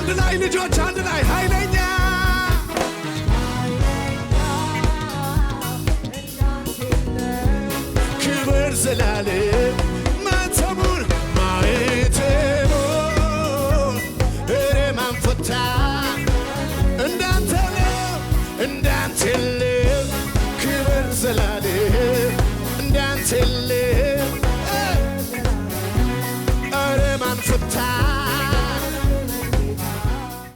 አንድ ላይ ልጆች አንድ ላይ ኃይለኛ ክብር ዘላለም ማተሙን ማየቴሙን እሬ ማንፈታ እንዳንተ ነው እንደ